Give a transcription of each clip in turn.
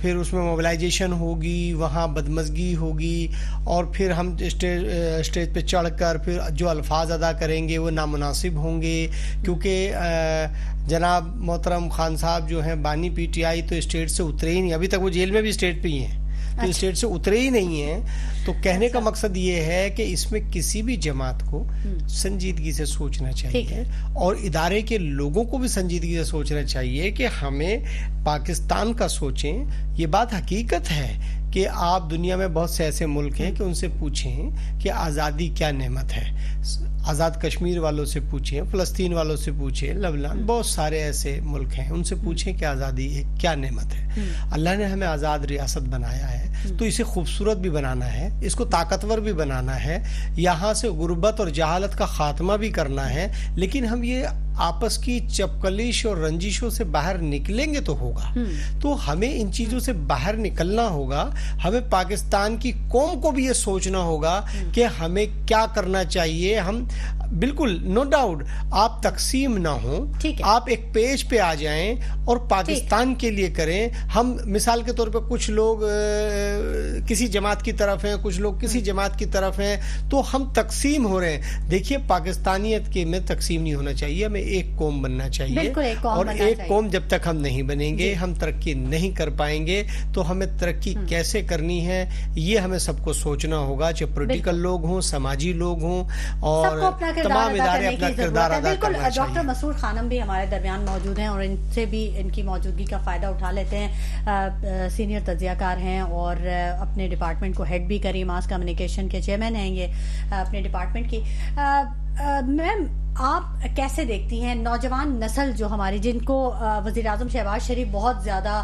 پھر اس میں موبلائزیشن ہوگی, وہاں بدمزگی ہوگی, اور پھر ہم اسٹیج پہ چڑھ کر پھر جو الفاظ ادا کریں گے وہ نامناسب ہوں گے, کیونکہ جناب محترم خان صاحب جو ہیں بانی پی ٹی آئی تو اسٹیج سے اترے ہی نہیں, ابھی تک وہ جیل میں بھی اسٹیج پہ ہی ہیں, تو اسٹیج سے اترے ہی نہیں ہیں. تو کہنے کا مقصد یہ ہے کہ اس میں کسی بھی جماعت کو سنجیدگی سے سوچنا چاہیے, اور ادارے کے لوگوں کو بھی سنجیدگی سے سوچنا چاہیے کہ ہمیں پاکستان کا سوچیں. یہ بات حقیقت ہے کہ آپ دنیا میں بہت سے ایسے ملک ہیں کہ ان سے پوچھیں کہ آزادی کیا نعمت ہے, آزاد کشمیر والوں سے پوچھیں, فلسطین والوں سے پوچھیں, لبنان, بہت سارے ایسے ملک ہیں, ان سے پوچھیں کہ آزادی کیا نعمت ہے. اللہ نے ہمیں آزاد ریاست بنایا ہے تو اسے خوبصورت بھی بنانا ہے, اس کو طاقتور بھی بنانا ہے, یہاں سے غربت اور جہالت کا خاتمہ بھی کرنا ہے. لیکن ہم یہ آپس کی چپکلش اور رنجشوں سے باہر نکلیں گے تو ہوگا. تو ہمیں ان چیزوں سے باہر نکلنا ہوگا. ہمیں پاکستان کی قوم کو بھی یہ سوچنا ہوگا کہ ہمیں کیا کرنا چاہیے. ہم بالکل نو ڈاؤٹ آپ تقسیم نہ ہوں, آپ ایک پیج پہ آ جائیں اور پاکستان کے لیے کریں. ہم مثال کے طور پہ کچھ لوگ کسی جماعت کی طرف ہیں, کچھ لوگ کسی جماعت کی طرف ہیں, تو ہم تقسیم ہو رہے ہیں. دیکھیے پاکستانیت کے میں تقسیم نہیں ہونا چاہیے, ہمیں ایک قوم بننا چاہیے, اور ایک قوم جب تک ہم نہیں بنیں گے ہم ترقی نہیں کر پائیں گے. تو ہمیں ترقی کیسے کرنی ہے یہ ہمیں سب کو سوچنا ہوگا, چاہے پولیٹیکل لوگ ہوں, سماجی لوگ ہوں, اور تمام ادارے اپنا کردار ادا کرنا چاہیے. ڈاکٹر مسعود خانم بھی ہمارے درمیان موجود ہیں اور ان سے بھی ان کی موجودگی کا فائدہ اٹھا لیتے ہیں. سینئر تجزیہ کار ہیں اور اپنے ڈپارٹمنٹ کو ہیڈ بھی کری, ماس کمیونیکیشن کے چیئرمین ہیں یہ اپنے ڈپارٹمنٹ کی. میم آپ کیسے دیکھتی ہیں نوجوان نسل جو ہماری, جن کو وزیر اعظم شہباز شریف بہت زیادہ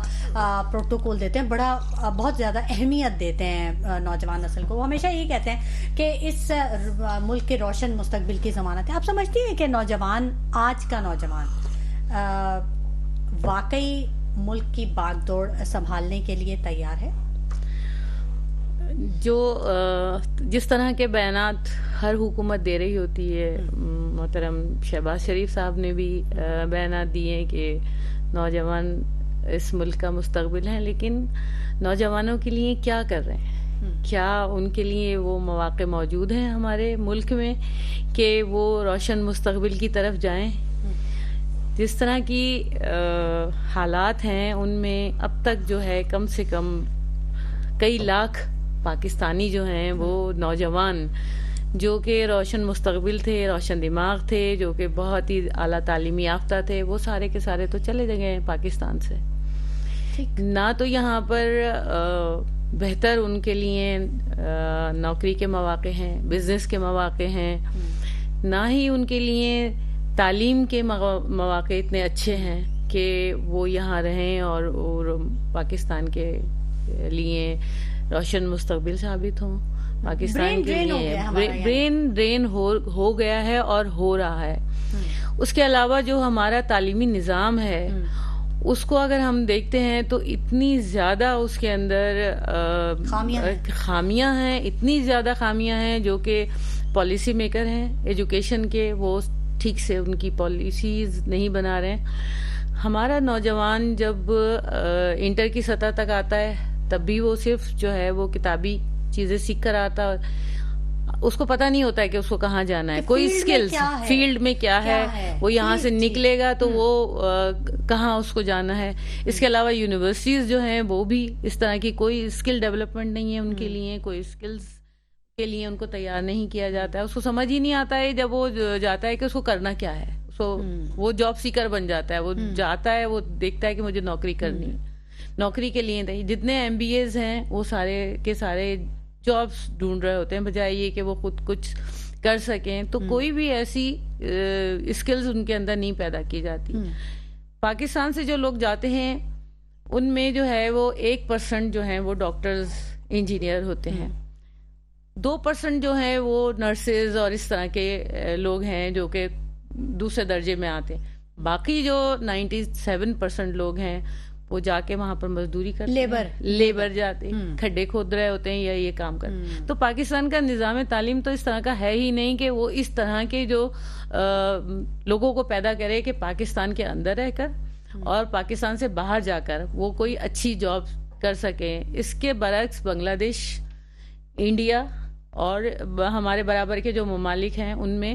پروٹوکول دیتے ہیں, بہت زیادہ اہمیت دیتے ہیں نوجوان نسل کو, وہ ہمیشہ یہ کہتے ہیں کہ اس ملک کے روشن مستقبل کی ضمانت ہے. آپ سمجھتی ہیں کہ نوجوان, آج کا نوجوان واقعی ملک کی باغ دوڑ سنبھالنے کے لیے تیار ہے؟ جو جس طرح کے بیانات ہر حکومت دے رہی ہوتی ہے, محترم شہباز شریف صاحب نے بھی بیانات دیے ہیں کہ نوجوان اس ملک کا مستقبل ہیں, لیکن نوجوانوں کے لیے کیا کر رہے ہیں؟ کیا ان کے لیے وہ مواقع موجود ہیں ہمارے ملک میں کہ وہ روشن مستقبل کی طرف جائیں؟ جس طرح کی حالات ہیں ان میں اب تک جو ہے کم سے کم کئی لاکھ پاکستانی جو ہیں وہ نوجوان جو کہ روشن مستقبل تھے, روشن دماغ تھے, جو کہ بہت ہی اعلیٰ تعلیمی یافتہ تھے, وہ سارے کے سارے تو چلے گئے ہیں پاکستان سے. نہ تو یہاں پر بہتر ان کے لیے نوکری کے مواقع ہیں, بزنس کے مواقع ہیں, نہ ہی ان کے لیے تعلیم کے مواقع اتنے اچھے ہیں کہ وہ یہاں رہیں اور پاکستان کے لیے روشن مستقبل ثابت ہوں. پاکستان کے لیے برین ڈرین ہو گیا ہے اور ہو رہا ہے. اس کے علاوہ جو ہمارا تعلیمی نظام ہے اس کو اگر ہم دیکھتے ہیں تو اتنی زیادہ اس کے اندر خامیاں ہیں, اتنی زیادہ خامیاں ہیں جو کہ پالیسی میکر ہیں ایجوکیشن کے, وہ ٹھیک سے ان کی پالیسیز نہیں بنا رہے ہیں. ہمارا نوجوان جب انٹر کی سطح تک آتا ہے تب بھی وہ صرف جو ہے وہ کتابی چیزیں سیکھ کر آتا, اس کو پتہ نہیں ہوتا ہے کہ اس کو کہاں جانا ہے, کوئی اسکلز فیلڈ میں کیا ہے, وہ یہاں سے نکلے گا تو وہ کہاں اس کو جانا ہے. اس کے علاوہ یونیورسٹیز جو ہیں وہ بھی اس طرح کی کوئی اسکل ڈیولپمنٹ نہیں ہے ان کے لیے, کوئی اسکلز کے لیے ان کو تیار نہیں کیا جاتا ہے. اس کو سمجھ ہی نہیں آتا ہے جب وہ جاتا ہے کہ اس کو کرنا کیا ہے. وہ جاب سیکر بن جاتا ہے, وہ جاتا ہے, وہ دیکھتا ہے کہ مجھے نوکری کرنی ہے. نوکری کے لیے جتنے ایم بی ایز ہیں وہ سارے کے سارے جابس ڈھونڈ رہے ہوتے ہیں بجائے یہ کہ وہ خود کچھ کر سکیں. تو کوئی بھی ایسی اسکلز ان کے اندر نہیں پیدا کی جاتی. پاکستان سے جو لوگ جاتے ہیں ان میں جو ہے وہ 1% جو ہیں وہ ڈاکٹرز انجینئر ہوتے ہیں, 2% جو ہیں وہ نرسز اور اس طرح کے لوگ ہیں جو کہ دوسرے درجے میں آتے ہیں. باقی جو 97% لوگ ہیں وہ جا کے وہاں پر مزدوری کرتے ہیں, لیبر جاتے ہیں, کھڈے کھود رہے ہوتے ہیں یا یہ کام کرتے ہیں. تو پاکستان کا نظام تعلیم تو اس طرح کا ہے ہی نہیں کہ وہ اس طرح کے جو لوگوں کو پیدا کرے کہ پاکستان کے اندر رہ کر اور پاکستان سے باہر جا کر وہ کوئی اچھی جاب کر سکیں. اس کے برعکس بنگلہ دیش، انڈیا اور ہمارے برابر کے جو ممالک ہیں ان میں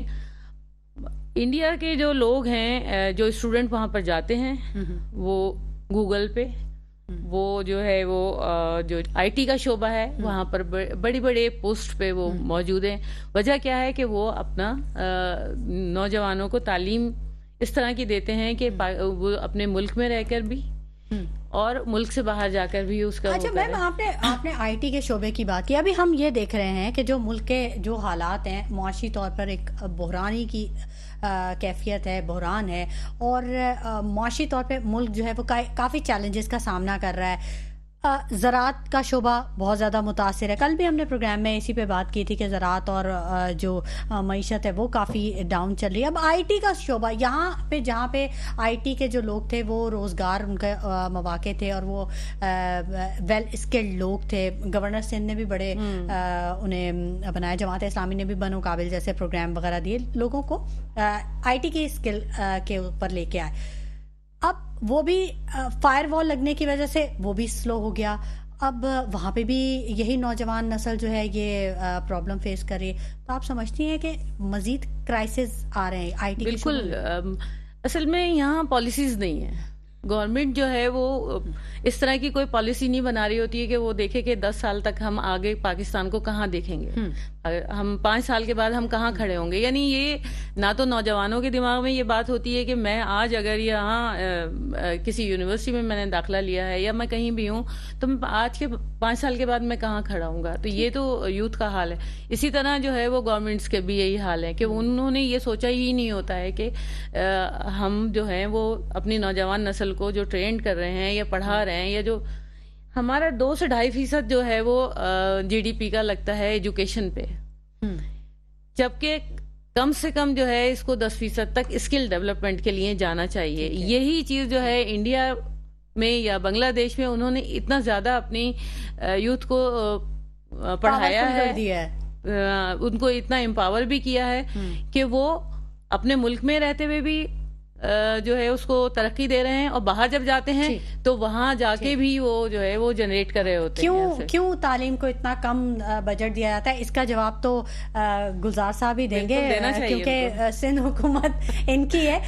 انڈیا کے جو لوگ ہیں، جو اسٹوڈنٹ وہاں پر جاتے ہیں، وہ گوگل پہ، وہ جو ہے وہ جو آئی ٹی کا شعبہ ہے وہاں پر بڑی بڑے پوسٹ پہ وہ موجود ہیں. وجہ کیا ہے کہ وہ اپنا نوجوانوں کو تعلیم اس طرح کی دیتے ہیں کہ وہ اپنے ملک میں رہ کر بھی اور ملک سے باہر جا کر بھی اس کا. اچھا میم، آپ نے آئی ٹی کے شعبے کی بات کی. ابھی ہم یہ دیکھ رہے ہیں کہ جو ملک کے جو حالات ہیں، معاشی طور پر ایک بحرانی کی کیفیت ہے، بحران ہے، اور معاشی طور پہ ملک جو ہے وہ کافی چیلنجز کا سامنا کر رہا ہے. زراعت کا شعبہ بہت زیادہ متاثر ہے. کل بھی ہم نے پروگرام میں اسی پہ بات کی تھی کہ زراعت اور جو معیشت ہے وہ کافی ڈاؤن چل رہی ہے. اب آئی ٹی کا شعبہ، یہاں پہ جہاں پہ آئی ٹی کے جو لوگ تھے وہ روزگار ان کے مواقع تھے اور وہ ویل اسکلڈ لوگ تھے. گورنر سندھ نے بھی بڑے انہیں بنایا، جماعت اسلامی نے بھی بنو قابل جیسے پروگرام وغیرہ دیے لوگوں کو، آئی ٹی کی اسکل کے اوپر لے کے آئے. اب وہ بھی فائر وال لگنے کی وجہ سے وہ بھی سلو ہو گیا. اب وہاں پہ بھی یہی نوجوان نسل جو ہے یہ پرابلم فیس کر رہی ہے. تو آپ سمجھتی ہیں کہ مزید کرائسس آ رہے ہیں آئی ٹی؟ بالکل. اصل میں یہاں پالیسیز نہیں ہیں. گورنمنٹ جو ہے وہ اس طرح کی کوئی پالیسی نہیں بنا رہی ہوتی ہے کہ وہ دیکھے کہ 10 سال تک ہم آگے پاکستان کو کہاں دیکھیں گے، ہم 5 سال کے بعد ہم کہاں کھڑے ہوں گے. یعنی یہ نہ تو نوجوانوں کے دماغ میں یہ بات ہوتی ہے کہ میں آج اگر یہاں کسی یونیورسٹی میں نے داخلہ لیا ہے یا میں کہیں بھی ہوں تو میں آج کے 5 سال کے بعد میں کہاں کھڑا ہوں گا. تو یہ تو یوتھ کا حال ہے. اسی طرح جو ہے وہ گورنمنٹس کے بھی یہی حال ہے کہ انہوں نے یہ سوچا ہی نہیں ہوتا ہے کہ ہم جو ہیں وہ اپنی نوجوان نسل کو جو ٹرینڈ کر رہے ہیں یا پڑھا رہے ہیں، یا جو ہمارا 2 سے 2.5% جو ہے وہ جی ڈی پی کا لگتا ہے ایجوکیشن پہ، جبکہ کم سے کم جو ہے اس کو 10% تک اسکل ڈیولپمنٹ کے لیے جانا چاہیے. یہی چیز جو ہے انڈیا میں یا بنگلہ دیش میں انہوں نے اتنا زیادہ اپنی یوتھ کو پڑھایا ہے، ان کو اتنا امپاور بھی کیا ہے کہ وہ اپنے ملک میں رہتے ہوئے بھی جو ہے اس کو ترقی دے رہے ہیں، اور باہر جب جاتے ہیں تو وہاں جا کے بھی وہ جو ہے وہ جنریٹ کر رہے ہوتے ہیں. کیوں تعلیم کو اتنا کم بجٹ دیا جاتا ہے؟ اس کا جواب تو گلزار صاحب ہی دیں گے کیونکہ سندھ حکومت ان کی ہے.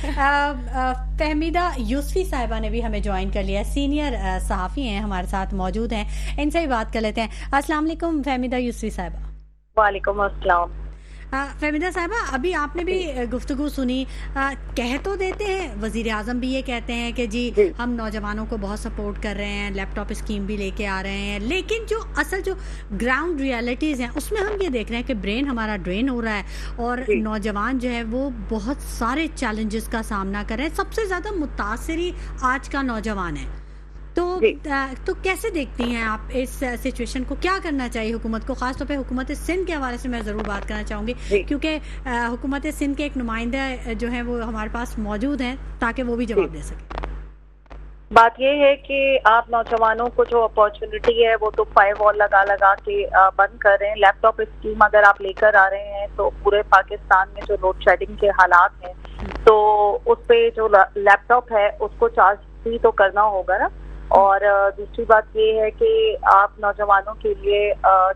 فہمیدہ یوسفی صاحبہ نے بھی ہمیں جوائن کر لیا، سینئر صحافی ہیں، ہمارے ساتھ موجود ہیں. ان سے بھی بات کر لیتے ہیں. السلام علیکم فہمیدہ یوسفی صاحبہ. وعلیکم السلام. فہمیدہ صاحبہ، ابھی آپ نے بھی گفتگو سنی. کہہ تو دیتے ہیں، وزیر اعظم بھی یہ کہتے ہیں کہ جی ہم نوجوانوں کو بہت سپورٹ کر رہے ہیں، لیپ ٹاپ اسکیم بھی لے کے آ رہے ہیں، لیکن جو اصل جو گراؤنڈ ریالٹیز ہیں اس میں ہم یہ دیکھ رہے ہیں کہ برین ہمارا ڈرین ہو رہا ہے اور نوجوان جو ہے وہ بہت سارے چیلنجز کا سامنا کر رہے ہیں. سب سے زیادہ متاثری آج کا نوجوان ہے. تو کیسے دیکھتی ہیں آپ اس سچویشن کو؟ کیا کرنا چاہیے حکومت کو؟ خاص طور پہ حکومت سندھ کے حوالے سے میں ضرور بات کرنا چاہوں گی کیونکہ حکومت سندھ کے ایک نمائندہ جو ہیں وہ ہمارے پاس موجود ہیں تاکہ وہ بھی جواب دے سکیں. بات یہ ہے کہ آپ نوجوانوں کو جو اپارچونٹی ہے وہ تو فائر وال لگا کے بند کر رہے ہیں. لیپ ٹاپ اسکیم اگر آپ لے کر آ رہے ہیں تو پورے پاکستان میں جو لوڈ شیڈنگ کے حالات ہیں تو اس پہ جو لیپ ٹاپ ہے اس کو چارج فری تو کرنا ہوگا نا. اور دوسری بات یہ ہے کہ آپ نوجوانوں کے لیے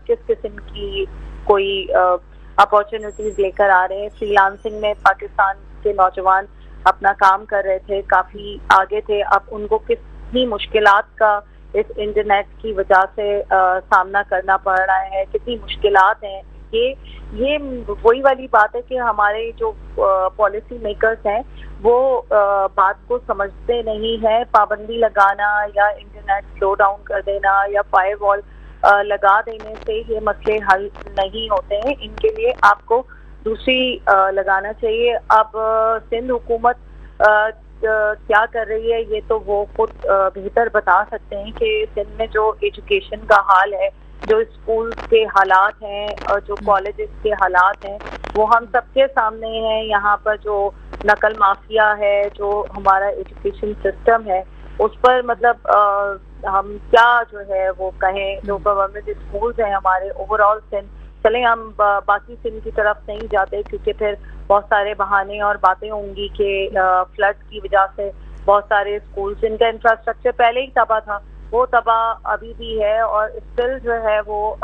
کس قسم کی کوئی اپارچونیٹیز لے کر آ رہے ہیں. فری لانسنگ میں پاکستان کے نوجوان اپنا کام کر رہے تھے، کافی آگے تھے. اب ان کو کتنی مشکلات کا اس انٹرنیٹ کی وجہ سے سامنا کرنا پڑ رہا ہے، کتنی مشکلات ہیں. یہ وہی والی بات ہے کہ ہمارے جو پالیسی میکرز ہیں وہ بات کو سمجھتے نہیں ہیں. پابندی لگانا یا انٹرنیٹ سلو ڈاؤن کر دینا یا فائر وال لگا دینے سے یہ مسئلے حل نہیں ہوتے ہیں. ان کے لیے آپ کو دوسری لگانا چاہیے. اب سندھ حکومت کیا کر رہی ہے یہ تو وہ خود بہتر بتا سکتے ہیں کہ سندھ میں جو ایجوکیشن کا حال ہے، جو اسکول کے حالات ہیں اور جو کالجز کے حالات ہیں وہ ہم سب کے سامنے ہیں. یہاں پر جو نقل مافیا ہے، جو ہمارا ایجوکیشن سسٹم ہے اس پر مطلب ہم کیا جو ہے وہ کہیں. جو گورنمنٹ اسکولز ہیں ہمارے اوور آل سندھ، چلیں ہم باقی سندھ کی طرف نہیں جاتے کیونکہ پھر بہت سارے بہانے اور باتیں ہوں گی کہ فلڈ کی وجہ سے بہت سارے اسکولز جن کا انفراسٹرکچر پہلے ہی تباہ تھا وہ تباہ ابھی بھی ہے اور اسٹل جو ہے وہ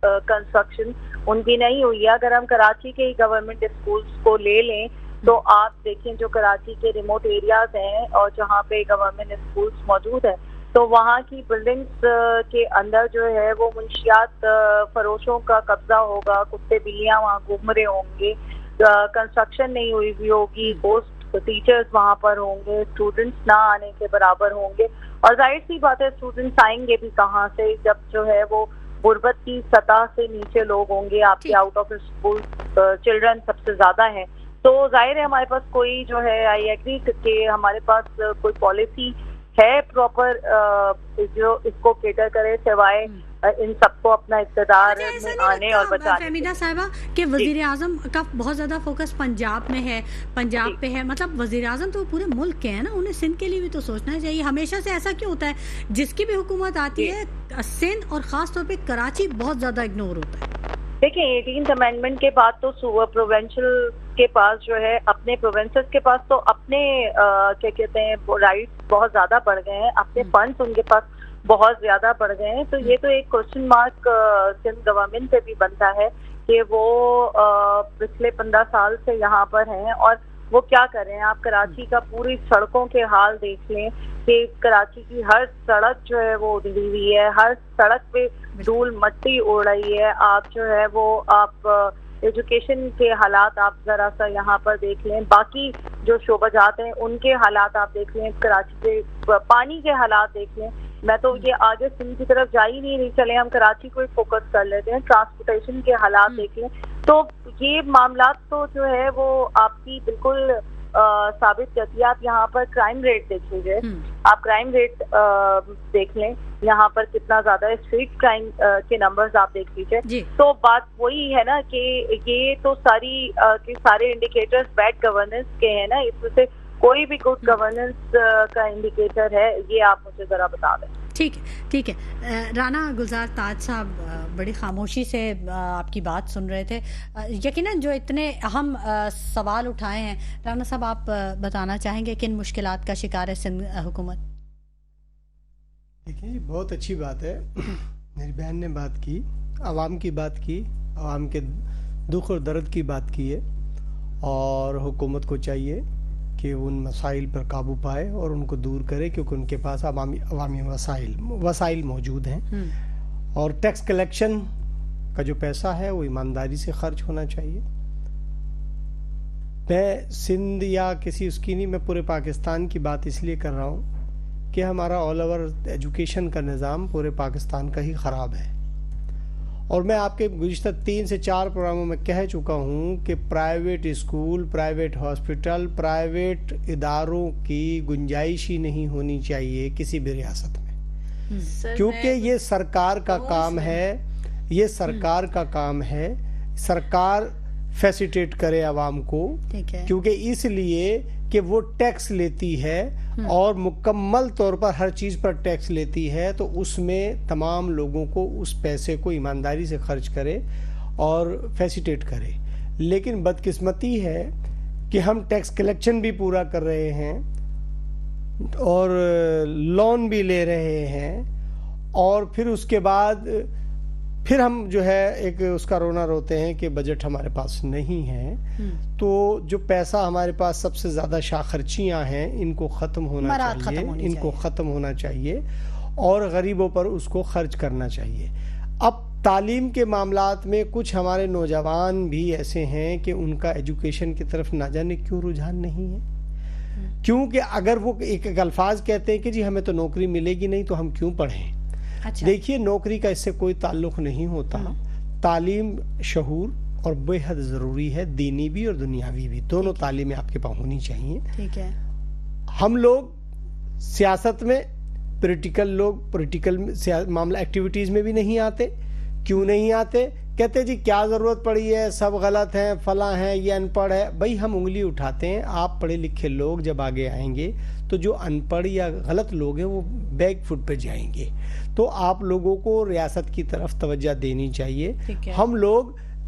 کنسٹرکشن ان کی نہیں ہوئی ہے. اگر ہم کراچی کے گورنمنٹ اسکولس کو لے لیں تو آپ دیکھیں جو کراچی کے ریموٹ ایریاز ہیں اور جہاں پہ گورنمنٹ اسکولس موجود ہیں تو وہاں کی بلڈنگز کے اندر جو ہے وہ منشیات فروشوں کا قبضہ ہوگا, کتے بلیاں وہاں گھوم رہے ہوں گے, کنسٹرکشن نہیں ہوئی ہوگی, گھوسٹ ٹیچرز وہاں پر ہوں گے, اسٹوڈنٹس نہ آنے کے برابر ہوں گے. اور ظاہر سی بات ہے اسٹوڈنٹس آئیں گے بھی کہاں سے جب جو ہے وہ غربت کی سطح سے نیچے لوگ ہوں گے. آپ کے آؤٹ آف اسکول چلڈرن سب سے زیادہ ہیں. تو ظاہر ہے ہمارے پاس کوئی جو ہے آئی ایگری کہ ہمارے پاس کوئی پالیسی ہے پراپر جو اس کو کیٹر کرے سوائے ان سب کو اپنا اقتدار میں آنے اور بچانے. فہمیدہ صاحبہ کہ وزیر اعظم کا بہت زیادہ فوکس پنجاب میں ہے, پنجاب پہ ہے, مطلب وزیر اعظم تو پورے ملک کے ہیں نا, انہیں سندھ کے لیے بھی تو سوچنا چاہیے. ہمیشہ سے ایسا کیوں ہوتا ہے جس کی بھی حکومت آتی ہے سندھ اور خاص طور پہ کراچی بہت زیادہ اگنور ہوتا ہے؟ دیکھیں 18th امینڈمنٹ کے بعد تو پروونشل کے پاس جو ہے اپنے پروونسز کے پاس تو اپنے کیا کہتے ہیں رائٹس بہت زیادہ بڑھ گئے ہیں, اپنے فنڈس ان کے پاس بہت زیادہ بڑھ گئے ہیں. تو یہ تو ایک کوشچن مارک سندھ گورنمنٹ پہ بھی بنتا ہے کہ وہ پچھلے 15 سال سے یہاں پر ہیں اور وہ کیا کر رہے ہیں. آپ کراچی کا پوری سڑکوں کے حال دیکھ لیں کہ کراچی کی ہر سڑک جو ہے وہ ادھری ہوئی ہے, ہر سڑک پہ دھول مٹی اڑ رہی ہے. آپ جو ہے وہ آپ ایجوکیشن کے حالات آپ ذرا سا یہاں پر دیکھ لیں, باقی جو شعبہ جات ہیں ان کے حالات آپ دیکھ لیں, کراچی کے پانی کے حالات دیکھ لیں. میں تو یہ آگے سندھ کی طرف جا ہی نہیں چلے, ہم کراچی کو ہی فوکس کر لیتے ہیں. ٹرانسپورٹیشن کے حالات دیکھ لیں تو یہ معاملات تو جو ہے وہ آپ کی بالکل ثابت کرتی ہے. آپ یہاں پر کرائم ریٹ دیکھ لیجیے, آپ کرائم ریٹ دیکھ لیں یہاں پر کتنا زیادہ ہے, اسٹریٹ کرائم کے نمبرز آپ دیکھ لیجیے. تو بات وہی ہے نا کہ یہ تو سارے انڈیکیٹرز بیڈ گورننس کے ہیں نا, اس میں سے کوئی بھی گڈ گورننس کا انڈیکیٹر ہے یہ آپ مجھے ذرا بتا دیں. ٹھیک ہے. رانا گلزار تاج صاحب بڑی خاموشی سے آپ کی بات سن رہے تھے. یقیناً جو اتنے اہم سوال اٹھائے ہیں, رانا صاحب آپ بتانا چاہیں گے کن مشکلات کا شکار ہے سندھ حکومت؟ دیکھیں بہت اچھی بات ہے, میری بہن نے بات کی, عوام کی بات کی, عوام کے دکھ اور درد کی بات کی ہے, اور حکومت کو چاہیے کہ ان مسائل پر قابو پائے اور ان کو دور کرے کیونکہ ان کے پاس عوامی وسائل موجود ہیں. اور ٹیکس کلیکشن کا جو پیسہ ہے وہ ایمانداری سے خرچ ہونا چاہیے. میں سندھ یا کسی اس کی نہیں, میں پورے پاکستان کی بات اس لیے کر رہا ہوں کہ ہمارا آل اوور ایجوکیشن کا نظام پورے پاکستان کا ہی خراب ہے. اور میں آپ کے گزشتہ 3 سے 4 پروگراموں میں کہہ چکا ہوں کہ private school, private hospital, private اداروں کی گنجائش ہی نہیں ہونی چاہیے کسی بھی ریاست میں, کیونکہ یہ سرکار کا کام ہے, یہ سرکار کا کام ہے. سرکار فیسیلیٹیٹ کرے عوام کو, کیونکہ اس لیے کہ وہ ٹیکس لیتی ہے اور مکمل طور پر ہر چیز پر ٹیکس لیتی ہے, تو اس میں تمام لوگوں کو اس پیسے کو ایمانداری سے خرچ کرے اور فیسیلیٹیٹ کرے. لیکن بدقسمتی ہے کہ ہم ٹیکس کلیکشن بھی پورا کر رہے ہیں اور لون بھی لے رہے ہیں, اور پھر اس کے بعد پھر ہم جو ہے ایک اس کا رونا روتے ہیں کہ بجٹ ہمارے پاس نہیں ہے. تو جو پیسہ ہمارے پاس سب سے زیادہ خرچیاں ہیں ان کو ختم ہونا چاہیے, ان کو ختم ہونا چاہیے اور غریبوں پر اس کو خرچ کرنا چاہیے. اب تعلیم کے معاملات میں کچھ ہمارے نوجوان بھی ایسے ہیں کہ ان کا ایجوکیشن کی طرف نہ جانے کیوں رجحان نہیں ہے, کیونکہ اگر وہ ایک الفاظ کہتے ہیں کہ جی ہمیں تو نوکری ملے گی نہیں تو ہم کیوں پڑھیں. دیکھیے نوکری کا اس سے کوئی تعلق نہیں ہوتا. تعلیم شعور اور بے حد ضروری ہے, دینی بھی اور دنیاوی بھی, دونوں تعلیمیں آپ کے پاس ہونی چاہیے. ٹھیک ہے. ہم لوگ سیاست میں پولیٹیکل معاملہ ایکٹیویٹیز میں بھی نہیں آتے. کیوں نہیں آتے؟ کہتے جی کیا ضرورت پڑی ہے, سب غلط ہیں, فلاں ہیں, یہ ان پڑھ ہے. بھائی ہم انگلی اٹھاتے ہیں, آپ پڑھے لکھے لوگ جب آگے آئیں گے تو جو ان پڑھ یا غلط لوگ ہیں وہ بیک فٹ پہ جائیں گے. تو آپ لوگوں کو ریاست کی طرف توجہ دینی چاہیے. ہم لوگ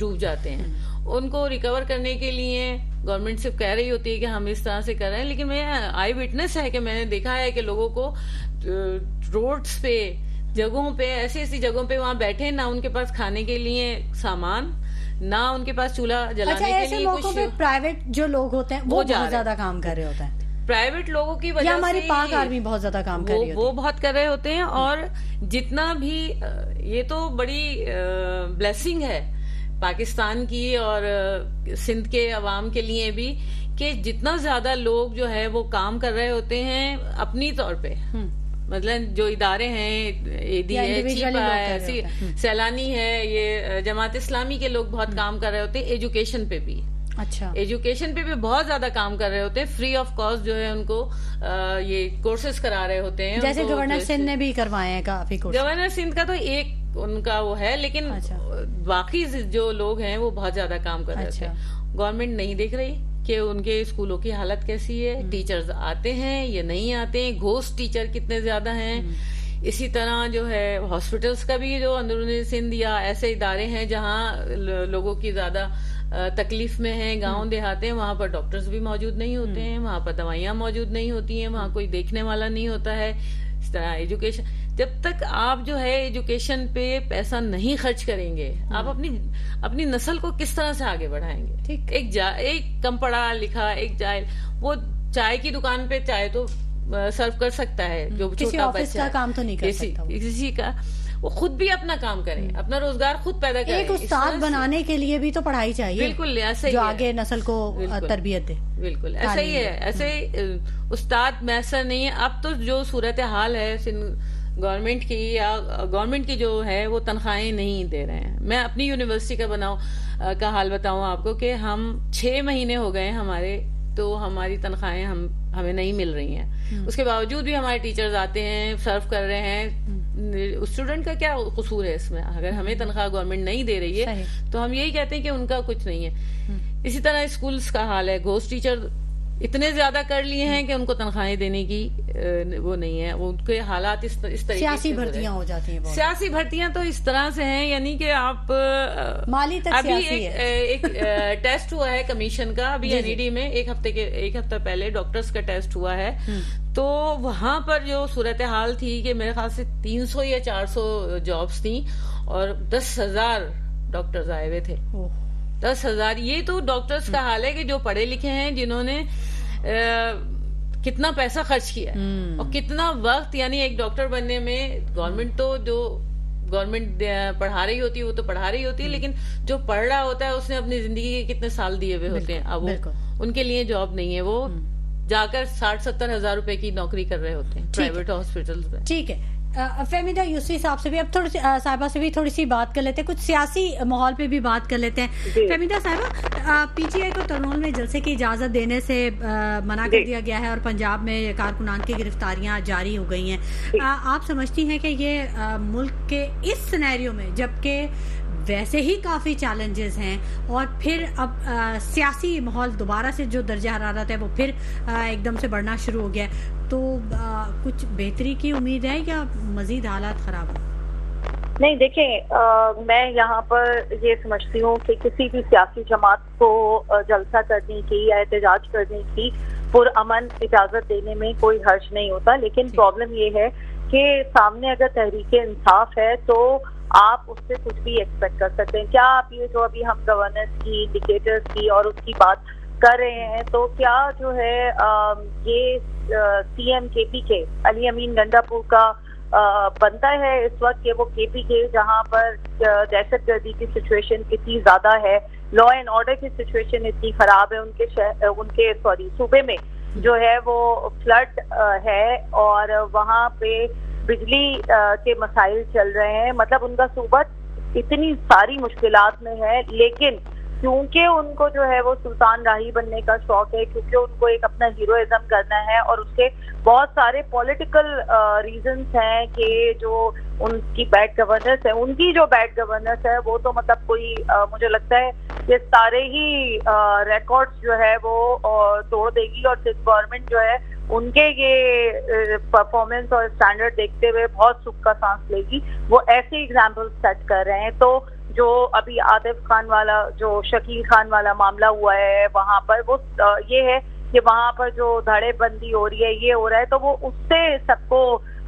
ڈوب جاتے ہیں. ان کو ریکور کرنے کے لیے گورنمنٹ صرف کہہ رہی ہوتی ہے کہ ہم اس طرح سے کر رہے ہیں, لیکن میں آئی وٹنس ہے کہ میں نے دیکھا ہے کہ لوگوں کو روڈز پہ, جگہوں پہ, ایسی جگہوں پہ وہاں بیٹھے, نہ ان کے پاس کھانے کے لیے سامان, نہ ان کے پاس چولہا جلانے کے لیے کچھ. پرائیویٹ جو لوگ ہوتے ہیں وہ بہت زیادہ کام کر رہے ہوتے ہیں. پرائیویٹ لوگوں کی وجہ سے ہماری پاک آرمی بہت زیادہ کام کر رہی ہوتی ہے, وہ بہت کر رہے ہوتے ہیں. اور جتنا بھی یہ تو بڑی بلیسنگ ہے پاکستان کی اور سندھ کے عوام کے لیے بھی کہ جتنا زیادہ لوگ جو ہے وہ کام کر رہے ہوتے ہیں اپنی طور پہ. مطلب جو ادارے ہیں, ایڈی ہے, چیپا ہے, سیلانی ہے, یہ جماعت اسلامی کے لوگ بہت کام کر رہے ہوتے ہیں. ایجوکیشن پہ بھی, اچھا ایجوکیشن پہ بھی بہت زیادہ کام کر رہے ہوتے ہیں. فری آف کاسٹ جو ہے ان کو یہ کورسز کرا رہے ہوتے ہیں. جیسے گورنر سندھ نے بھی کروائے ہیں کافی کورس. گورنر سندھ کا تو ایک ان کا وہ ہے, لیکن باقی جو لوگ ہیں وہ بہت زیادہ کام کر رہے ہوتے ہیں. گورنمنٹ نہیں دیکھ رہی کہ ان کے اسکولوں کی حالت کیسی ہے, ٹیچرز آتے ہیں یا نہیں آتے ہیں, گھوسٹ ٹیچر کتنے زیادہ ہیں. اسی طرح جو ہے ہاسپٹلس کا بھی, جو اندرونی سندھ یا ایسے ادارے ہیں جہاں لوگوں کی زیادہ تکلیف میں ہیں, گاؤں دیہات ہیں, وہاں پر ڈاکٹرز بھی موجود نہیں ہوتے ہیں, وہاں پر دوائیاں موجود نہیں ہوتی ہیں, وہاں کوئی دیکھنے والا نہیں ہوتا ہے. اس طرح ایجوکیشن, جب تک آپ جو ہے ایجوکیشن پہ پیسہ نہیں خرچ کریں گے, آپ اپنی نسل کو کس طرح سے آگے بڑھائیں گے. ایک کم پڑھا لکھا, ایک جاہل, وہ چائے کی دکان پہ چائے تو سرو کر سکتا ہے, جو چھوٹا بچہ کا کام تو نہیں کر سکتا, کسی کا, وہ خود بھی اپنا کام کریں, اپنا روزگار خود پیدا کریں. ایک استاد بنانے کے لیے بھی تو پڑھائی چاہیے. بالکل ایسا ہی, جو آگے نسل کو تربیت دے. بالکل ایسا ہی ہے. ایسے استاد میسر نہیں ہے. اب تو جو صورتحال ہے گورنمنٹ کی, یا گورنمنٹ کی جو ہے وہ تنخواہیں نہیں دے رہے ہیں. میں اپنی یونیورسٹی کا حال بتاؤں آپ کو کہ ہم 6 مہینے ہو گئے ہمارے, تو ہماری تنخواہیں ہمیں نہیں مل رہی ہیں. اس کے باوجود بھی ہمارے ٹیچرز آتے ہیں, سرو کر رہے ہیں. اسٹوڈنٹ کا کیا قصور ہے اس میں؟ اگر ہمیں تنخواہ گورنمنٹ نہیں دے رہی ہے تو ہم یہی کہتے ہیں کہ ان کا کچھ نہیں ہے. اسی طرح اسکولز کا حال ہے. گھوسٹ ٹیچر اتنے زیادہ کر لیے ہیں کہ ان کو تنخواہیں دینے کی وہ نہیں ہے. ان کے حالات اس طریقے سے, سیاسی بھرتیاں ہو جاتی ہیں. سیاسی بھرتیاں تو اس طرح سے ہیں, یعنی کہ آپ مالی تک ابھی ایک ٹیسٹ ہوا ہے کمیشن کا, ابھی NED میں ایک ہفتہ پہلے ڈاکٹرز کا ٹیسٹ ہوا ہے. تو وہاں پر جو صورتحال تھی کہ میرے خیال سے 300 یا 400 جابس تھیں اور 10,000 ڈاکٹرز آئے ہوئے تھے. 10,000. یہ تو ڈاکٹرز کا حال ہے کہ جو پڑھے لکھے ہیں, جنہوں نے کتنا پیسہ خرچ کیا اور کتنا وقت, یعنی ایک ڈاکٹر بننے میں گورنمنٹ تو جو گورنمنٹ پڑھا رہی ہوتی ہے وہ تو پڑھا رہی ہوتی ہے, لیکن جو پڑھ رہا ہوتا ہے اس نے اپنی زندگی کے کتنے سال دیے ہوئے ہوتے ہیں. اب ان کے لیے جاب نہیں ہے, وہ جا کر 60-70 ہزار روپے کی نوکری کر رہے ہوتے ہیں پرائیویٹ ہاسپٹل میں. ٹھیک ہے, فہمیدہ یوسفی صاحب سے بھی, اب تھوڑی سی صاحبہ سے بھی تھوڑی سی بات کر لیتے ہیں, کچھ سیاسی ماحول پہ بھی بات کر لیتے ہیں. فہمیدہ صاحبہ, PTI کو ترنول میں جلسے کی اجازت دینے سے منع کر دیا گیا ہے اور پنجاب میں کارکنان کی گرفتاریاں جاری ہو گئی ہیں. آپ سمجھتی ہیں کہ یہ ملک کے اس سینیریو میں, جبکہ ویسے ہی کافی چیلنجز ہیں اور پھر اب سیاسی ماحول دوبارہ سے جو درجہ حرارت ہے وہ پھر ایک دم سے بڑھنا شروع ہو گیا ہے, تو کچھ بہتری کی امید ہے یا مزید حالات خراب ہیں؟ نہیں دیکھیں, میں یہاں پر یہ سمجھتی ہوں کہ کسی بھی سیاسی جماعت کو جلسہ کرنے کی یا احتجاج کرنے کی پرامن اجازت دینے میں کوئی حرج نہیں ہوتا, لیکن پرابلم یہ ہے کہ سامنے اگر تحریک انصاف ہے تو آپ اس سے کچھ بھی ایکسپیکٹ کر سکتے ہیں. کیا آپ یہ جو ابھی ہم گورننس کی, انڈیکیٹرز کی اور اس کی بات کر رہے ہیں, تو کیا جو ہے یہ CM KPK علی امین گنڈا-پور کا بنتا ہے اس وقت کہ وہ KPK جہاں پر دہشت گردی کی سچویشن اتنی زیادہ ہے, لا اینڈ آرڈر کی سچویشن اتنی خراب ہے ان کے صوبے میں جو ہے وہ فلڈ ہے اور وہاں پہ بجلی کے مسائل چل رہے ہیں, مطلب ان کا صوبہ اتنی ساری مشکلات میں ہے, لیکن کیونکہ ان کو جو ہے وہ سلطان راہی بننے کا شوق ہے, کیونکہ ان کو ایک اپنا ہیروئزم کرنا ہے اور اس کے بہت سارے پولیٹیکل ریزنز ہیں کہ جو ان کی بیڈ گورننس ہے, ان کی جو بیڈ گورننس ہے وہ تو مطلب کوئی مجھے لگتا ہے یہ سارے ہی ریکارڈز جو ہے وہ توڑ دے گی, اور سندھ گورنمنٹ جو ہے ان کے یہ پرفارمنس اور اسٹینڈرڈ دیکھتے ہوئے بہت سکھ کا سانس لے گی. وہ ایسے ایگزامپل سیٹ کر رہے ہیں. تو جو ابھی عاطف خان والا جو شکیل خان والا معاملہ ہوا ہے وہاں پر وہ یہ ہے کہ وہاں پر جو دھڑے بندی ہو رہی ہے یہ ہو رہا ہے، تو وہ اس سے سب کو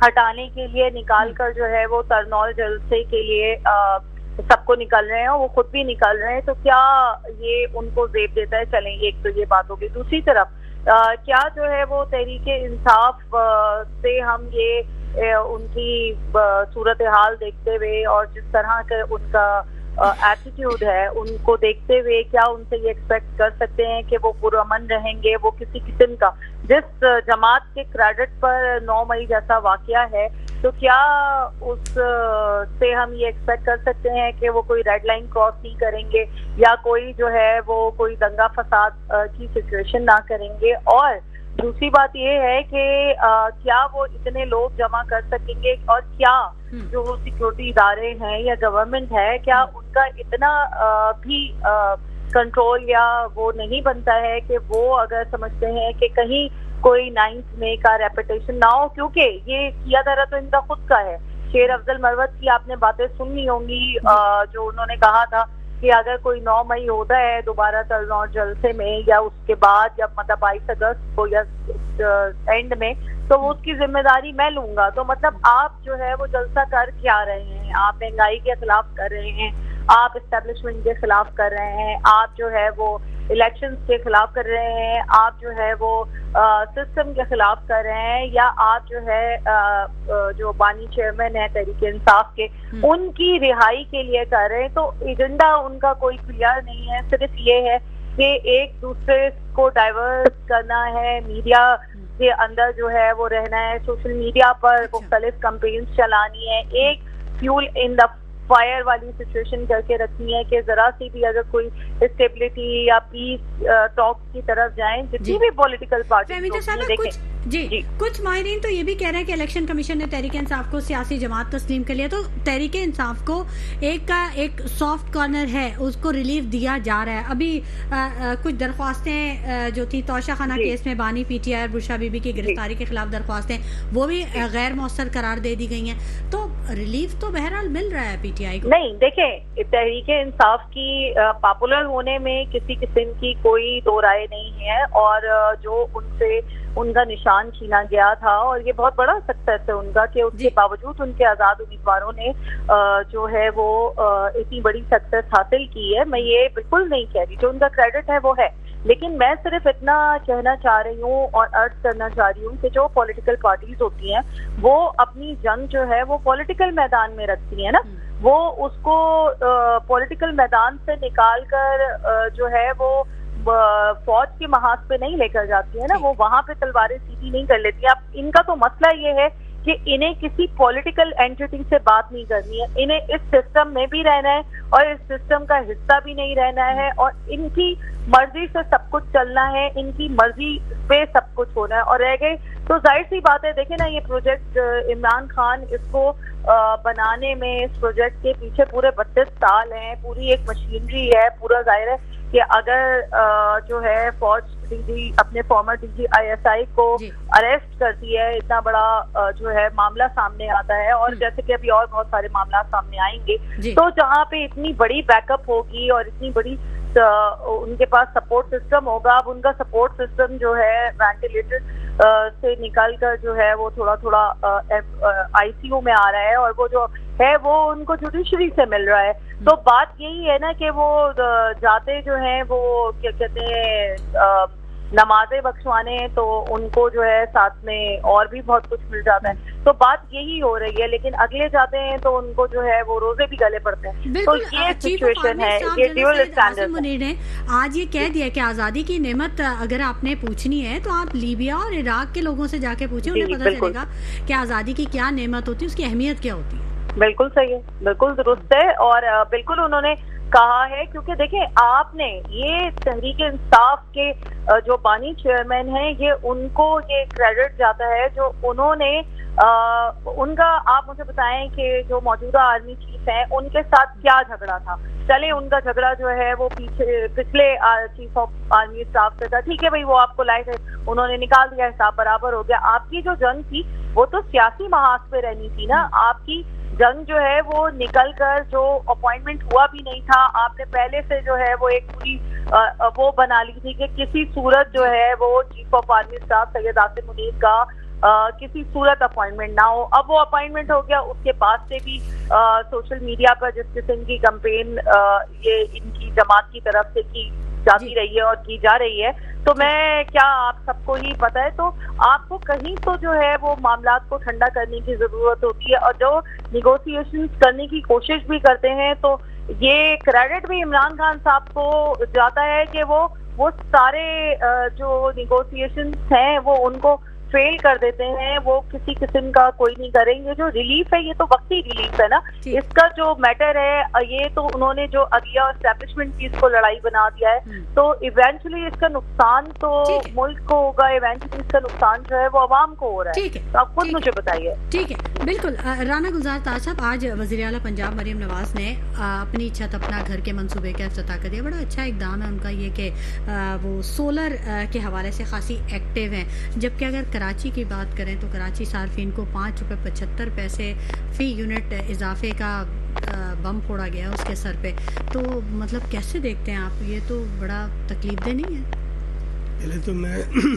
ہٹانے کے لیے نکال کر جو ہے وہ ترنول جلسے کے لیے سب کو نکل رہے ہیں اور وہ خود بھی نکل رہے ہیں. تو کیا یہ ان کو زیب دیتا ہے؟ چلیں ایک تو یہ بات ہوگی. دوسری طرف کیا جو ہے وہ تحریک انصاف سے ہم یہ ان کی صورتحال دیکھتے ہوئے اور جس طرح کا ان کا ایٹیٹیوڈ ہے ان کو دیکھتے ہوئے کیا ان سے یہ ایکسپیکٹ کر سکتے ہیں کہ وہ پرامن رہیں گے؟ وہ کسی قسم کا جس جماعت کے کریڈٹ پر 9 مئی جیسا واقعہ ہے، تو کیا اس سے ہم یہ ایکسپیکٹ کر سکتے ہیں کہ وہ کوئی ریڈ لائن کراس نہیں کریں گے یا کوئی جو ہے وہ کوئی دنگا فساد کی سچویشن نہ کریں گے؟ اور دوسری بات یہ ہے کہ کیا وہ اتنے لوگ جمع کر سکیں گے، اور کیا جو سیکورٹی ادارے ہیں یا گورنمنٹ ہے کیا ان کا اتنا بھی کنٹرول یا وہ نہیں بنتا ہے کہ وہ اگر سمجھتے ہیں کہ کہیں کوئی 9 مئی کا ریپیٹیشن نہ ہو، کیونکہ یہ کیا دھرا تو ان کا خود کا ہے. شیر افضل مروت کی آپ نے باتیں سنی ہوں گی جو انہوں نے کہا تھا کہ اگر کوئی 9 مئی ہوتا ہے دوبارہ ترنول جلسے میں یا اس کے بعد جب مطلب 22 اگست کو یا اینڈ میں، تو وہ اس کی ذمہ داری میں لوں گا. تو مطلب آپ جو ہے وہ جلسہ کر کیا رہے ہیں؟ آپ مہنگائی کے خلاف کر رہے ہیں، آپ اسٹیبلشمنٹ کے خلاف کر رہے ہیں، آپ جو ہے وہ الیکشنز کے خلاف کر رہے ہیں، آپ جو ہے وہ سسٹم کے خلاف کر رہے ہیں، یا آپ جو ہے جو بانی چیئرمین ہے تحریک انصاف کے ان کی رہائی کے لیے کر رہے ہیں. تو ایجنڈا ان کا کوئی کلیئر نہیں ہے، صرف یہ ہے کہ ایک دوسرے کو ڈائیورٹ کرنا ہے، میڈیا کے اندر جو ہے وہ رہنا ہے، سوشل میڈیا پر مختلف کمپینز چلانی ہے، ایک فیول ان دا فائر والی سچویشن کر کے رکھنی ہے کہ ذرا سی بھی اگر کوئی اسٹیبلٹی یا پیس ٹاک کی طرف جائیں جتنی بھی پولیٹیکل پارٹی دیکھیں. جی کچھ ماہرین تو یہ بھی کہہ رہے ہیں کہ الیکشن کمیشن نے تحریک انصاف کو سیاسی جماعت تسلیم کر لیا، تو تحریک انصاف کو ایک سافٹ کارنر ہے، اس کو ریلیف دیا جا رہا ہے. ابھی کچھ درخواستیں جو تھی توشہ خانہ کیس میں بانی پی ٹی آئی اور برشا بی بی کی گرفتاری کے خلاف درخواستیں وہ بھی غیر مؤثر قرار دے دی گئی ہیں. تو ریلیف تو بہرحال مل رہا ہے پی ٹی آئی کو. نہیں دیکھیں، تحریک انصاف کی پاپولر ہونے میں کسی قسم کی کوئی دو رائے نہیں ہے، اور جو ان سے ان کا نشان چھینا گیا تھا اور یہ بہت بڑا سکسیس ہے ان کا کہ اس کے باوجود ان کے آزاد امیدواروں نے جو ہے وہ اتنی بڑی سکسیس حاصل کی ہے. میں یہ بالکل نہیں کہہ رہی، جو ان کا کریڈٹ ہے وہ ہے، لیکن میں صرف اتنا کہنا چاہ رہی ہوں اور عرض کرنا چاہ رہی ہوں کہ جو پولیٹیکل پارٹیز ہوتی ہیں وہ اپنی جنگ جو ہے وہ پولیٹیکل میدان میں رکھتی ہیں نا، وہ اس کو پولیٹیکل میدان سے نکال کر جو ہے وہ فوج کے محاذ پہ نہیں لے کر جاتی ہے نا، وہ وہاں پہ تلواریں سیدھی نہیں کر لیتی. اب ان کا تو مسئلہ یہ ہے کہ انہیں کسی پولیٹیکل اینٹی سے بات نہیں کرنی ہے، انہیں اس سسٹم میں بھی رہنا ہے اور اس سسٹم کا حصہ بھی نہیں رہنا ہے، اور ان کی مرضی سے سب کچھ چلنا ہے، ان کی مرضی پہ سب کچھ ہونا ہے. اور رہ گئے تو ظاہر سی بات ہے، دیکھیں نا یہ پروجیکٹ عمران خان اس کو بنانے میں، اس پروجیکٹ کے پیچھے پورے 32 سال ہیں، پوری ایک مشینری ہے. پورا ظاہر ہے کہ اگر جو ہے فوج ڈی جی اپنے former D G I S I کو اریسٹ کرتی ہے، اتنا بڑا جو ہے معاملہ سامنے آتا ہے، اور جیسے کہ ابھی اور بہت سارے معاملات سامنے آئیں گے، تو جہاں پہ اتنی بڑی بیک اپ ہوگی اور اتنی بڑی ان کے پاس سپورٹ سسٹم ہوگا. اب ان کا سپورٹ سسٹم جو ہے وینٹیلیٹر سے نکل کر جو ہے وہ تھوڑا تھوڑا آئی سی یو میں آ رہا ہے، اور وہ جو ہے وہ ان کو جوڈیشری سے مل رہا ہے. تو بات یہی ہے نا کہ وہ جاتے جو ہیں وہ کیا کہتے ہیں نمازیں بخشوانے، تو ان کو جو ہے ساتھ میں اور بھی بہت کچھ مل جاتا ہے. تو بات یہی ہو رہی ہے، لیکن اگلے جاتے ہیں تو ان کو جو ہے وہ روزے بھی گلے پڑتے ہیں. تو یہ سچویشن ہے، یہ ڈیول اسٹینڈرڈ. منیر نے آج یہ کہہ دیا کہ آزادی کی نعمت اگر آپ نے پوچھنی ہے تو آپ لیبیا اور عراق کے لوگوں سے جا کے پوچھیں، انہیں پتہ چلے گا کہ آزادی کی کیا نعمت ہوتی ہے، اس کی اہمیت کیا ہوتی ہے. بالکل صحیح ہے، بالکل درست ہے، اور بالکل انہوں نے کہا ہے، کیونکہ دیکھیں آپ نے یہ تحریک انصاف کے جو بانی چیئرمین ہیں، یہ ان کو یہ کریڈٹ جاتا ہے جو انہوں نے ان کا، آپ مجھے بتائیں کہ جو موجودہ آرمی چیف ہیں ان کے ساتھ کیا جھگڑا تھا. چلے ان کا جھگڑا جو ہے وہ پچھلے چیف آف آرمی اسٹاف سے تھا، ٹھیک ہے بھائی، وہ آپ کو لائے تھے، انہوں نے نکال دیا، حساب برابر ہو گیا. آپ کی جو جنگ تھی وہ تو سیاسی محاذ پہ رہنی تھی نا، آپ کی جنگ جو ہے وہ نکل کر جو اپوائنٹمنٹ ہوا بھی نہیں تھا، آپ نے پہلے سے جو ہے وہ ایک پوری وہ بنا لی تھی کہ کسی صورت جو ہے وہ chief of army staff Syed Asim Munir کا کسی صورت اپوائنٹمنٹ نہ ہو. اب وہ اپوائنٹمنٹ ہو گیا. اس کے بعد سے بھی سوشل میڈیا پر جس قسم کی کمپین یہ ان کی جماعت کی طرف سے کی جاتی رہی ہے اور کی جا رہی ہے، تو میں کیا آپ سب کو ہی پتہ ہے، تو آپ کو کہیں تو جو ہے وہ معاملات کو ٹھنڈا کرنے کی ضرورت ہوتی ہے، اور جو نیگوسیشنز کرنے کی کوشش بھی کرتے ہیں تو یہ کریڈٹ بھی عمران خان صاحب کو جاتا ہے کہ وہ سارے جو نیگوسیشنز ہیں وہ ان کو فیل کر دیتے ہیں. وہ کسی قسم کا کوئی نہیں کریں گے. جو ریلیف ہے یہ تو وقتی ریلیف ہے نا. اس کا جو میٹر ہے یہ تو انہوں نے جو عدلیہ اسٹیبلشمنٹ کی اس کو لڑائی بنا دیا ہے، تو ایونچولی اس کا نقصان تو ملک کو ہوگا، ایونچولی اس کا نقصان جو ہے وہ عوام کو ہو رہا ہے. تو آپ خود مجھے بتائیے. ٹھیک ہے، بالکل. رانا گلزار تاج صاحب، آج وزیر اعلیٰ پنجاب مریم نواز نے اپنی چھت اپنا گھر کے منصوبے کا افتتاح کر دیا. بڑا اچھا اقدام ہے ان کا یہ کہ وہ سولر کے حوالے سے خاصی ایکٹیو ہیں. جبکہ اگر کراچی کی بات کریں تو کراچی صارفین کو ₹5.75 فی یونٹ اضافے کا بم پھوڑا گیا اس کے سر پہ. تو مطلب کیسے دیکھتے ہیں آپ؟ یہ تو بڑا تکلیف دہ نہیں ہے؟ پہلے تو میں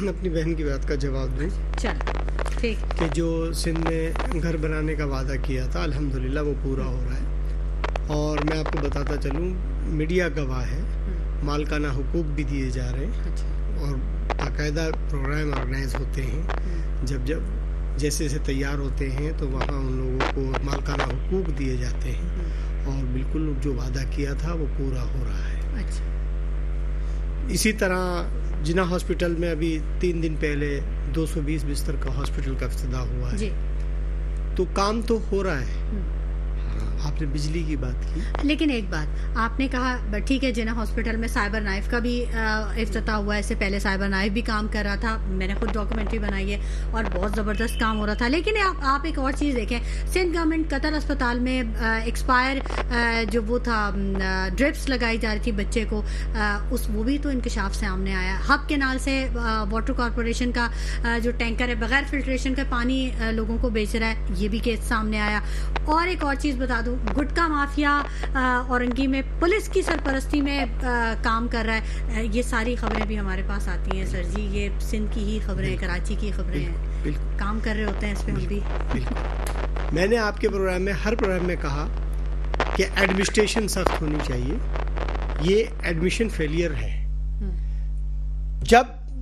اپنی بہن کی بات کا جواب دوں. چل ٹھیک. کہ جو سندھ نے گھر بنانے کا وعدہ کیا تھا الحمدللہ وہ پورا ہو رہا ہے. اور میں آپ کو بتاتا چلوں، میڈیا گواہ ہے، مالکانہ حقوق بھی دیے جا رہے ہیں اور باقاعدہ پروگرام آرگنائز ہوتے ہیں. جب جیسے تیار ہوتے ہیں تو وہاں ان لوگوں کو مالکانہ حقوق دیے جاتے ہیں اور بالکل جو وعدہ کیا تھا وہ پورا ہو رہا ہے. اسی طرح جناح ہاسپٹل میں ابھی 3 دن پہلے 220 بستر کا ہاسپٹل کا افتتاح ہوا ہے. تو کام تو ہو رہا ہے. آپ نے بجلی کی بات کی، لیکن ایک بات آپ نے کہا ٹھیک ہے، جناح ہاسپٹل میں سائبر نائف کا بھی افتتاح ہوا ہے. اس سے پہلے سائبر نائف بھی کام کر رہا تھا. میں نے خود ڈاکومنٹری بنائی ہے اور بہت زبردست کام ہو رہا تھا. لیکن آپ ایک اور چیز دیکھیں، سندھ گورنمنٹ قطر اسپتال میں ایکسپائر جو وہ تھا ڈرپس لگائی جا رہی تھی بچے کو، وہ بھی تو انکشاف سے سامنے آیا. ہب کینال سے واٹر کارپوریشن کا جو ٹینکر ہے بغیر فلٹریشن کا پانی لوگوں کو بیچ رہا ہے، یہ بھی کیس سامنے آیا. اور ایک اور چیز بتا دوں، گٹکا مافیا اورنگی میں پولیس کی سرپرستی میں کام کر رہا ہے. یہ ساری خبریں بھی ہمارے پاس آتی ہیں سر جی. یہ سندھ کی ہی خبریں ہیں، کراچی کی خبریں ہیں. کام کر رہے ہوتے ہیں اس پہ ہم بھی. میں نے آپ کے پروگرام میں ہر پروگرام میں کہا کہ ایڈمنسٹریشن سخت ہونی چاہیے. یہ ایڈمیشن فیلئر ہے.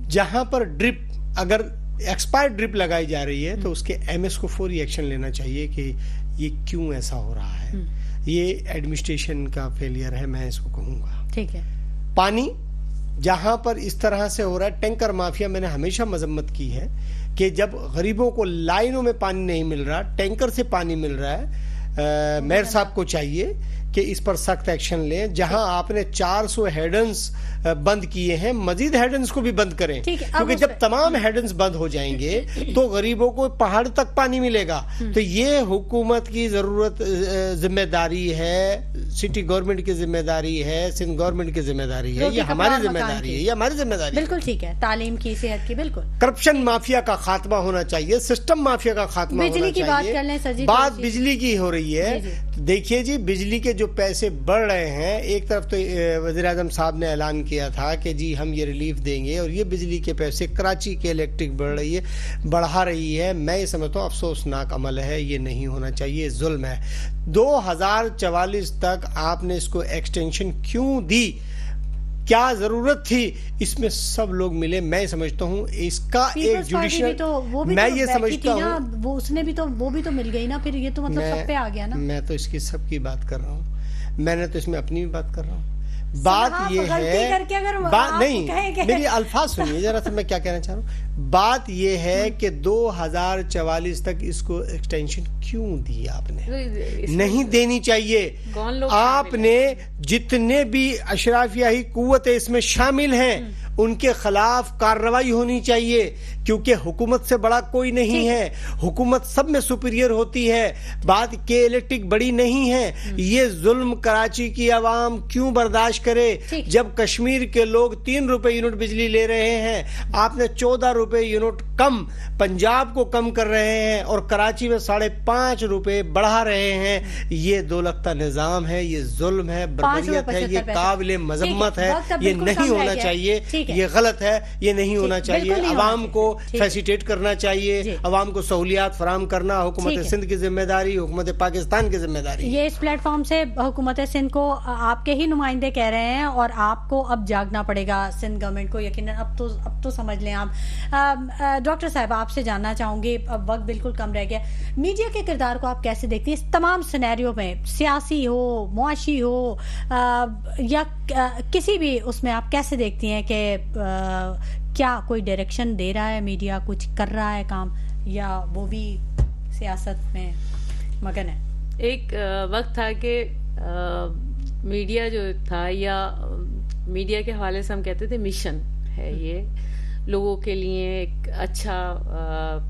جہاں پر ڈرپ اگر ایکسپائر ڈرپ لگائی جا رہی ہے تو اس کے ایم ایس کو فوری ایکشن لینا چاہیے کہ یہ کیوں ایسا ہو رہا ہے. یہ ایڈمنسٹریشن کا فیلئر ہے، میں اس کو کہوں گا. ٹھیک ہے. پانی جہاں پر اس طرح سے ہو رہا ہے، ٹینکر مافیا میں نے ہمیشہ مذمت کی ہے کہ جب غریبوں کو لائنوں میں پانی نہیں مل رہا، ٹینکر سے پانی مل رہا ہے، میئر صاحب کو چاہیے کہ اس پر سخت ایکشن لیں. جہاں آپ نے 400 ہیڈنز بند کیے ہیں، مزید ہیڈنز کو بھی بند کریں، کیونکہ جب تمام ہیڈنز بند ہو جائیں گے تو غریبوں کو پہاڑ تک پانی ملے گا. تو یہ حکومت کی ضرورت ذمہ داری ہے، سٹی گورنمنٹ کی ذمہ داری ہے، سندھ گورنمنٹ کی ذمہ داری ہے، یہ ہماری ذمہ داری ہے، یہ ہماری ذمہ داری ہے. بالکل ٹھیک ہے. تعلیم کی، صحت کی، بالکل. کرپشن مافیا کا خاتمہ ہونا چاہیے، سسٹم مافیا کا خاتمہ ہونا چاہیے. بجلی کی بات کر لیں سر جی. بات بجلی کی ہو رہی ہے. دیکھیے جی، بجلی کے جو پیسے بڑھ رہے ہیں، ایک طرف تو وزیر اعظم صاحب نے اعلان کیا تھا کہ جی ہم یہ ریلیف دیں گے، اور یہ بجلی کے پیسے کراچی کے الیکٹرک بڑھا رہی ہے. میں یہ سمجھتا ہوں افسوسناک عمل ہے، یہ نہیں ہونا چاہیے، ظلم ہے. 2044 تک آپ نے اس کو ایکسٹینشن کیوں دی؟ کیا ضرورت تھی؟ اس میں سب لوگ ملے. میں سمجھتا ہوں اس کا ایک جوڈیشل، میں یہ سمجھتا ہوں وہ اس نے بھی تو وہ بھی تو مل گئی نا. پھر یہ تو مطلب سب پہ آ گیا نا. میں تو اس کی سب کی بات کر رہا ہوں. میں نے تو اس میں اپنی بھی بات کر رہا ہوں. بات یہ ہے، بات نہیں، میری الفاظ سنیے ذرا سا، میں کیا کہنا چاہ رہا ہوں. بات یہ ہے کہ 2044 تک اس کو ایکسٹینشن کیوں دی؟ آپ نے نہیں دینی چاہیے. آپ نے جتنے بھی اشرافیائی قوتیں اس میں شامل ہیں ان کے خلاف کارروائی ہونی چاہیے، کیونکہ حکومت سے بڑا کوئی نہیں ہے، حکومت سب میں سپیریئر ہوتی ہے، بات کے الیکٹرک بڑی نہیں ہے۔ یہ ظلم کراچی کی عوام کیوں برداشت کرے جب کشمیر کے لوگ 3 روپے یونٹ بجلی لے رہے ہیں، آپ نے 14 روپے یونٹ کم پنجاب کو کم کر رہے ہیں اور کراچی میں 5.5 روپے بڑھا رہے ہیں۔ یہ دولختہ نظام ہے، یہ ظلم ہے، بربریت ہے، یہ قابل مذمت ہے، یہ نہیں ہونا چاہیے، یہ غلط ہے، یہ نہیں ہونا چاہیے۔ عوام کو فیسیلیٹیٹ کرنا چاہیے، عوام کو سہولیات فراہم کرنا حکومت سندھ کی ذمہ داری، حکومت پاکستان کی ذمہ داری۔ یہ اس پلیٹ فارم سے حکومت سندھ کو آپ کے ہی نمائندے کہہ رہے ہیں اور آپ کو اب جاگنا پڑے گا، سندھ گورنمنٹ کو یقیناً اب تو سمجھ لیں آپ۔ ڈاکٹر صاحب آپ سے جاننا چاہوں گی، اب وقت بالکل کم رہ گیا، میڈیا کے کردار کو آپ کیسے دیکھتی ہیں اس تمام سینیریو میں، سیاسی ہو، معاشی ہو یا کسی بھی اس میں، آپ کیسے دیکھتی ہیں کہ کیا کوئی ڈائریکشن دے رہا ہے میڈیا، کچھ کر رہا ہے کام، یا وہ بھی سیاست میں مگن ہے؟ ایک وقت تھا کہ میڈیا جو تھا، یا میڈیا کے حوالے سے ہم کہتے تھے مشن ہے یہ لوگوں کے لیے ایک اچھا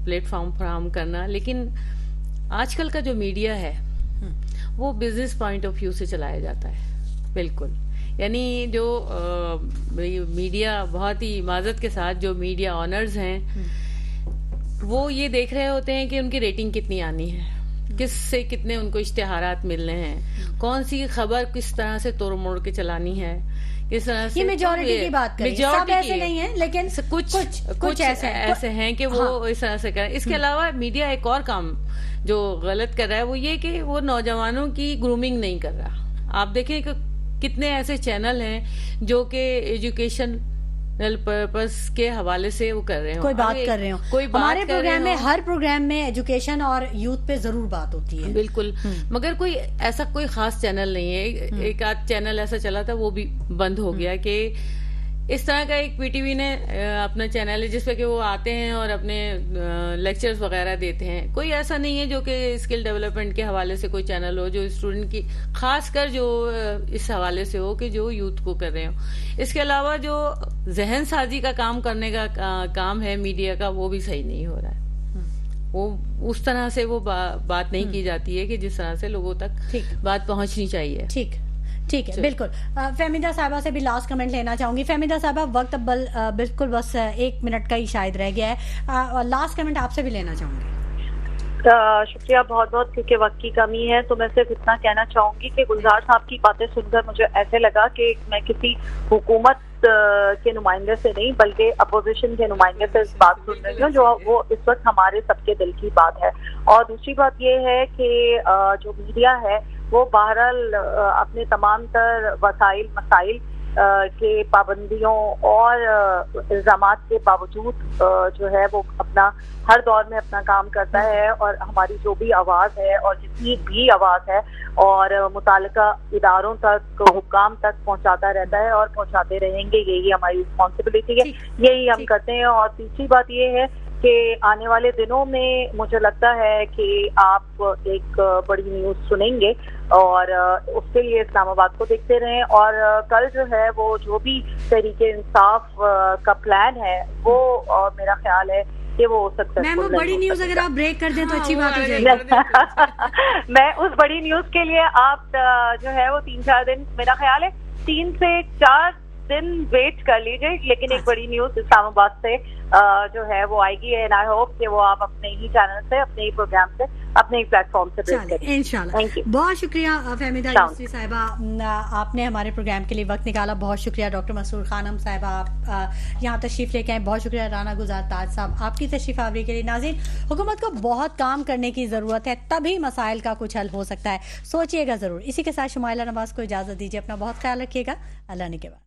پلیٹ فارم فراہم کرنا، لیکن آج کل کا جو میڈیا ہے وہ بزنس پوائنٹ آف ویو سے چلایا جاتا ہے بالکل۔ یعنی جو میڈیا، بہت ہی معذرت کے ساتھ جو میڈیا آنرز ہیں وہ یہ دیکھ رہے ہوتے ہیں کہ ان کی ریٹنگ کتنی آنی ہے، کس سے کتنے ان کو اشتہارات ملنے ہیں، کون سی خبر کس طرح سے توڑ موڑ کے چلانی ہے، کس طرح سے۔ یہ میجورٹی کی بات کریں، سب ایسے نہیں ہیں لیکن کچھ ایسے ہیں کہ وہ اس طرح سے کریں۔ اس کے علاوہ میڈیا ایک اور کام جو غلط کر رہا ہے وہ یہ کہ وہ نوجوانوں کی گرومنگ نہیں کر رہا۔ آپ دیکھیں کہ کتنے ایسے چینل ہیں جو کہ ایجوکیشنل پرپس کے حوالے سے وہ کر رہے ہیں، کوئی بات کر رہے ہوں۔ ہمارے پروگرام میں، ہر پروگرام میں ایجوکیشن اور یوتھ پہ ضرور بات ہوتی ہے، بالکل، مگر کوئی ایسا کوئی خاص چینل نہیں ہے۔ ایک آدھ چینل ایسا چلا تھا وہ بھی بند ہو گیا کہ اس طرح کا ایک پی ٹی وی نے اپنا چینل ہے جس پہ کہ وہ آتے ہیں اور اپنے لیکچرز وغیرہ دیتے ہیں۔ کوئی ایسا نہیں ہے جو کہ اسکل ڈیولپمنٹ کے حوالے سے کوئی چینل ہو جو اسٹوڈنٹ کی، خاص کر جو اس حوالے سے ہو کہ جو یوتھ کو کر رہے ہوں۔ اس کے علاوہ جو ذہن سازی کا کام کرنے کا کام ہے میڈیا کا، وہ بھی صحیح نہیں ہو رہا ہے۔ وہ اس طرح سے وہ بات نہیں کی جاتی ہے کہ جس طرح سے لوگوں تک بات پہنچنی چاہیے۔ ٹھیک ہے، بالکل۔ فہمیدہ صاحبہ سے بھی لاسٹ کمنٹ لینا چاہوں گی۔ فہمیدہ صاحبہ وقت اب بالکل بس 1 منٹ کا ہی شاید رہ گیا ہے، لاسٹ کمنٹ آپ سے بھی لینا چاہوں گی۔ شکریہ بہت بہت، کیونکہ وقت کی کمی ہے تو میں صرف اتنا کہنا چاہوں گی کہ گلزار صاحب کی باتیں سن کر مجھے ایسے لگا کہ میں کسی حکومت کے نمائندے سے نہیں بلکہ اپوزیشن کے نمائندے سے اس بات سن رہی ہوں جو وہ اس وقت ہمارے سب کے دل کی بات ہے۔ اور دوسری بات یہ ہے کہ جو میڈیا ہے وہ بہرحال اپنے تمام تر وسائل مسائل کے پابندیوں اور الزامات کے باوجود جو ہے وہ اپنا ہر دور میں اپنا کام کرتا ہے، اور ہماری جو بھی آواز ہے اور جتنی بھی آواز ہے اور متعلقہ اداروں تک، حکام تک پہنچاتا رہتا ہے اور پہنچاتے رہیں گے۔ یہی ہماری رسپانسبلٹی ہے، یہی ہم کرتے ہیں۔ اور تیسری بات یہ ہے کہ آنے والے دنوں میں مجھے لگتا ہے کہ آپ ایک بڑی نیوز سنیں گے، اور اس کے لیے اسلام آباد کو دیکھتے رہیں۔ اور کل جو ہے وہ جو بھی تحریک انصاف کا پلان ہے وہ میرا خیال ہے کہ وہ میم وہ بڑی نیوز اگر آپ بریک کر دیں تو اچھی بات ہو جائے گی۔ میں اس بڑی نیوز کے لیے آپ جو ہے وہ 3-4 دن، میرا خیال ہے 3 سے 4 دن ویٹ کر لیجیے، لیکن ایک بڑی نیوز اسلام آباد سے جو ہے وہ آئے گی، اینڈ آئی ہوپ کہ وہ آپ اپنے ہی چینل سے، اپنے ہی پروگرام سے، اپنے ہی پلیٹ فارم سے بریک کریں انشاءاللہ۔ بہت شکریہ فہمیدہ یوسفی صاحبہ، آپ نے ہمارے پروگرام کے لیے وقت نکالا، بہت شکریہ۔ ڈاکٹر مسرور خانم صاحبہ آپ یہاں تشریف لے کے آئے، بہت شکریہ۔ رانا گلزار تاج صاحب آپ کی تشریف آوری کے لیے۔ ناظرین، حکومت کو بہت کام کرنے کی ضرورت ہے، تبھی مسائل کا کچھ حل ہو سکتا ہے، سوچئے گا ضرور۔ اسی کے ساتھ شمائلہ نواز کو اجازت دیجیے، اپنا بہت خیال رکھیے گا، اللہ نے کے بعد۔